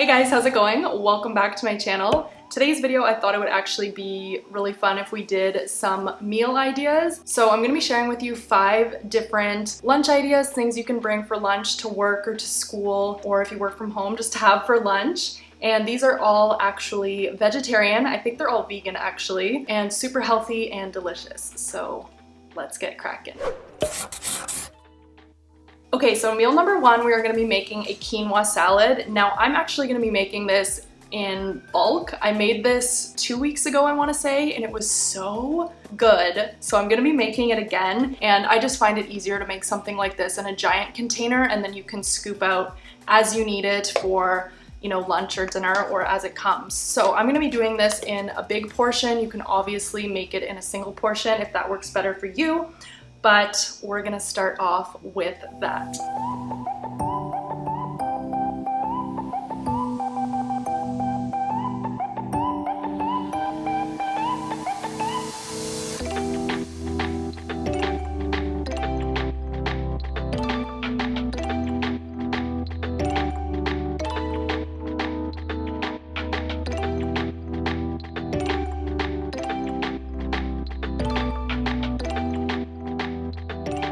Hey guys, how's it going? Welcome back to my channel. Today's video, I thought it would actually be really fun if we did some meal ideas. So I'm gonna be sharing with you 5 different lunch ideas, things you can bring for lunch to work or to school, or if you work from home, just to have for lunch. And these are all actually vegetarian. I think they're all vegan actually, and super healthy and delicious. So let's get cracking. Okay, so meal number 1, we are gonna be making a quinoa salad. Now, I'm actually gonna be making this in bulk. I made this 2 weeks ago, I wanna say, and it was so good. So I'm gonna be making it again, and I just find it easier to make something like this in a giant container, and then you can scoop out as you need it for, you know, lunch or dinner or as it comes. So I'm gonna be doing this in a big portion. You can obviously make it in a single portion if that works better for you, but we're gonna start off with that.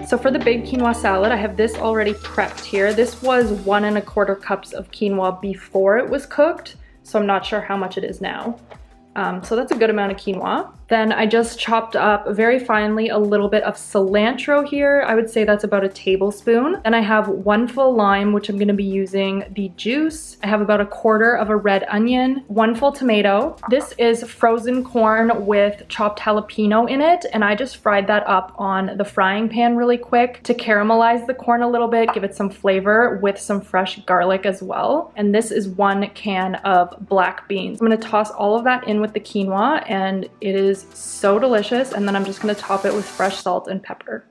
So for the big quinoa salad, I have this already prepped here. This was 1 1/4 cups of quinoa before it was cooked, so I'm not sure how much it is now. So that's a good amount of quinoa. Then I just chopped up very finely a little bit of cilantro here. I would say that's about a tablespoon. Then I have 1 full lime, which I'm gonna be using the juice. I have about 1/4 of a red onion, 1 full tomato. This is frozen corn with chopped jalapeno in it, and I just fried that up on the frying pan really quick to caramelize the corn a little bit, give it some flavor with some fresh garlic as well. And this is 1 can of black beans. I'm gonna toss all of that in with the quinoa, and it is so delicious. And then I'm just gonna top it with fresh salt and pepper.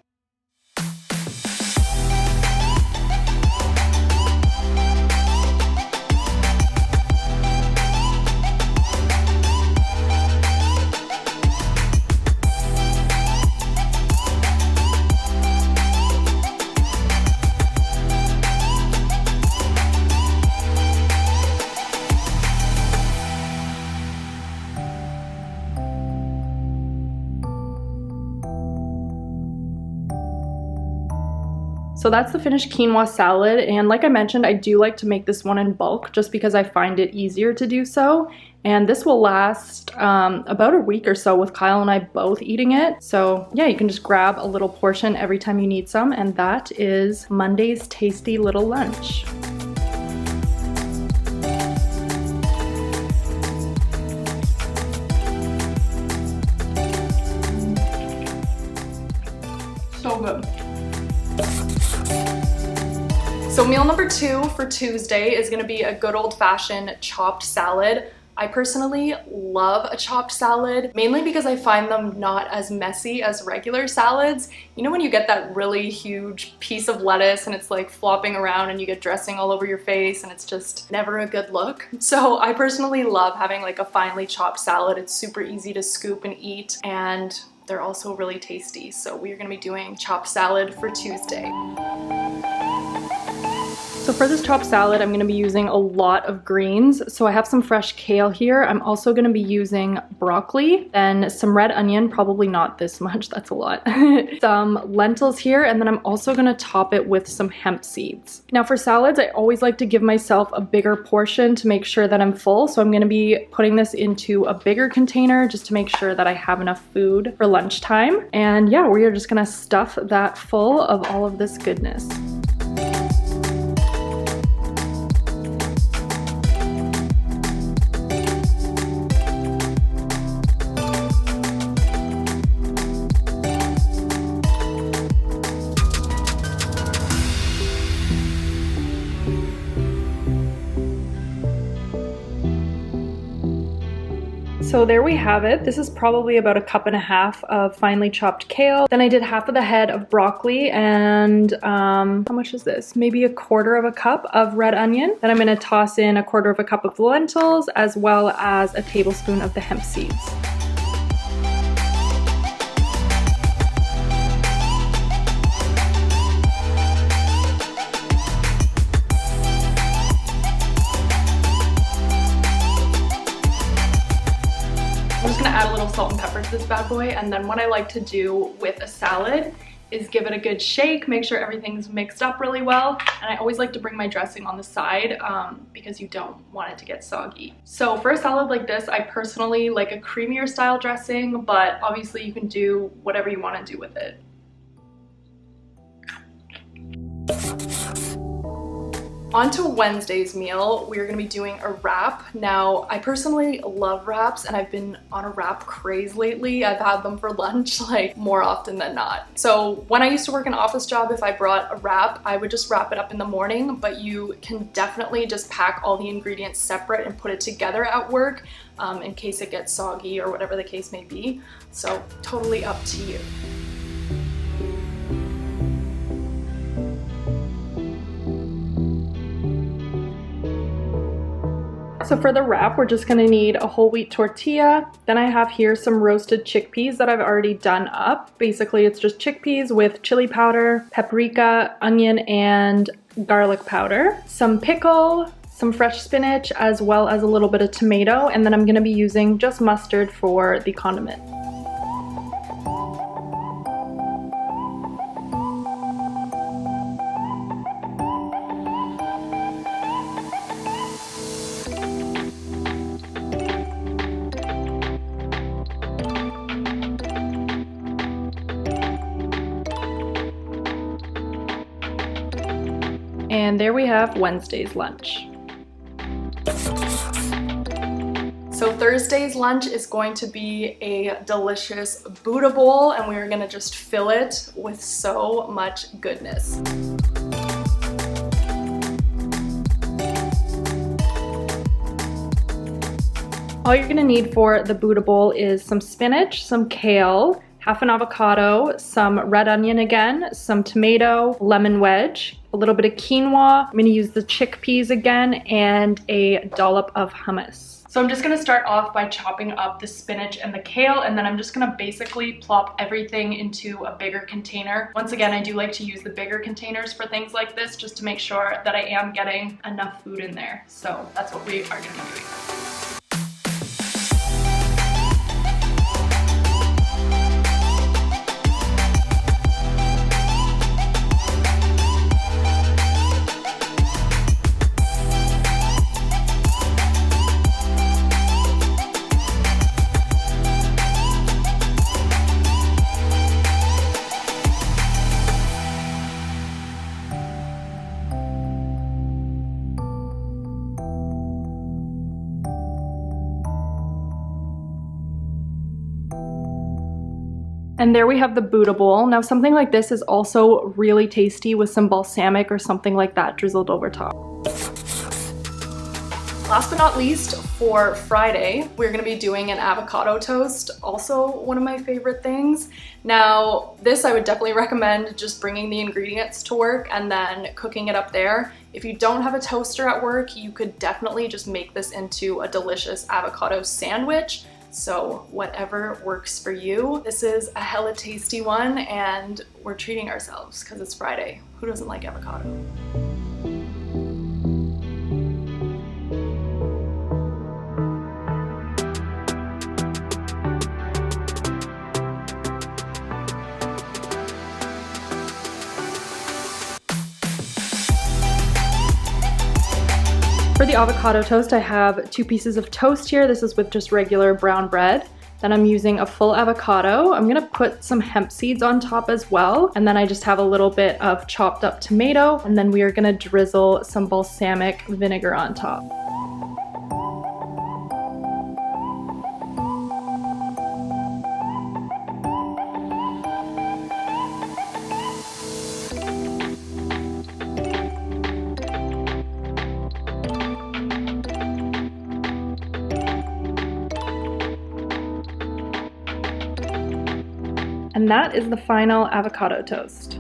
So that's the finished quinoa salad, and like I mentioned, I do like to make this one in bulk just because I find it easier to do so. And this will last about a week or so with Kyle and I both eating it. So yeah, you can just grab a little portion every time you need some, and that is Monday's tasty little lunch. So good. So meal number 2 for Tuesday is gonna be a good old-fashioned chopped salad. I personally love a chopped salad, mainly because I find them not as messy as regular salads. You know when you get that really huge piece of lettuce and it's like flopping around and you get dressing all over your face and it's just never a good look? So I personally love having like a finely chopped salad. It's super easy to scoop and eat, and they're also really tasty. So we're gonna be doing chopped salad for Tuesday. So for this chopped salad, I'm gonna be using a lot of greens. So I have some fresh kale here. I'm also gonna be using broccoli, then some red onion, probably not this much, that's a lot. Some lentils here, and then I'm also gonna top it with some hemp seeds. Now for salads, I always like to give myself a bigger portion to make sure that I'm full. So I'm gonna be putting this into a bigger container just to make sure that I have enough food for lunchtime. And yeah, we are just gonna stuff that full of all of this goodness. So there we have it. This is probably about 1.5 cups of finely chopped kale. Then I did half of the head of broccoli and how much is this? Maybe 1/4 cup of red onion. Then I'm gonna toss in 1/4 cup of the lentils as well as a tablespoon of the hemp seeds. salt and pepper to this bad boy. And then what I like to do with a salad is give it a good shake, make sure everything's mixed up really well. And I always like to bring my dressing on the side because you don't want it to get soggy. So for a salad like this, I personally like a creamier style dressing, but obviously you can do whatever you want to do with it. On to Wednesday's meal, we're gonna be doing a wrap. Now, I personally love wraps and I've been on a wrap craze lately. I've had them for lunch like more often than not. So when I used to work an office job, if I brought a wrap, I would just wrap it up in the morning, but you can definitely just pack all the ingredients separate and put it together at work in case it gets soggy or whatever the case may be. So totally up to you. So for the wrap, we're just gonna need a whole wheat tortilla. Then I have here some roasted chickpeas that I've already done up. Basically, it's just chickpeas with chili powder, paprika, onion, and garlic powder. Some pickle, some fresh spinach, as well as a little bit of tomato. And then I'm gonna be using just mustard for the condiment. And there we have Wednesday's lunch. So Thursday's lunch is going to be a delicious Buddha bowl, and we're gonna just fill it with so much goodness. All you're gonna need for the Buddha bowl is some spinach, some kale, half an avocado, some red onion again, some tomato, lemon wedge, a little bit of quinoa. I'm gonna use the chickpeas again, and a dollop of hummus. So I'm just gonna start off by chopping up the spinach and the kale, and then I'm just gonna basically plop everything into a bigger container. Once again, I do like to use the bigger containers for things like this, just to make sure that I am getting enough food in there. So that's what we are gonna be doing. And there we have the Buddha bowl. Now something like this is also really tasty with some balsamic or something like that drizzled over top. Last but not least, for Friday, we're gonna be doing an avocado toast, also one of my favorite things. Now, this I would definitely recommend just bringing the ingredients to work and then cooking it up there. If you don't have a toaster at work, you could definitely just make this into a delicious avocado sandwich. So whatever works for you. This is a hella tasty one, and we're treating ourselves because it's Friday. Who doesn't like avocado? For the avocado toast, I have 2 pieces of toast here. This is with just regular brown bread. Then I'm using a full avocado. I'm gonna put some hemp seeds on top as well. And then I just have a little bit of chopped up tomato. And then we are gonna drizzle some balsamic vinegar on top. And that is the final avocado toast.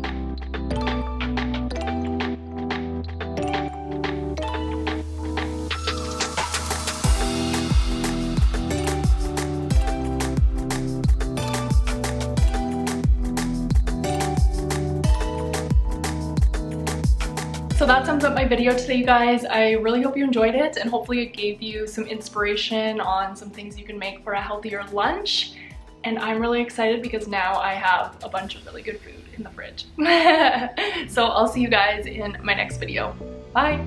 So that sums up my video today, you guys. I really hope you enjoyed it, and hopefully it gave you some inspiration on some things you can make for a healthier lunch. And I'm really excited because now I have a bunch of really good food in the fridge. So I'll see you guys in my next video. Bye!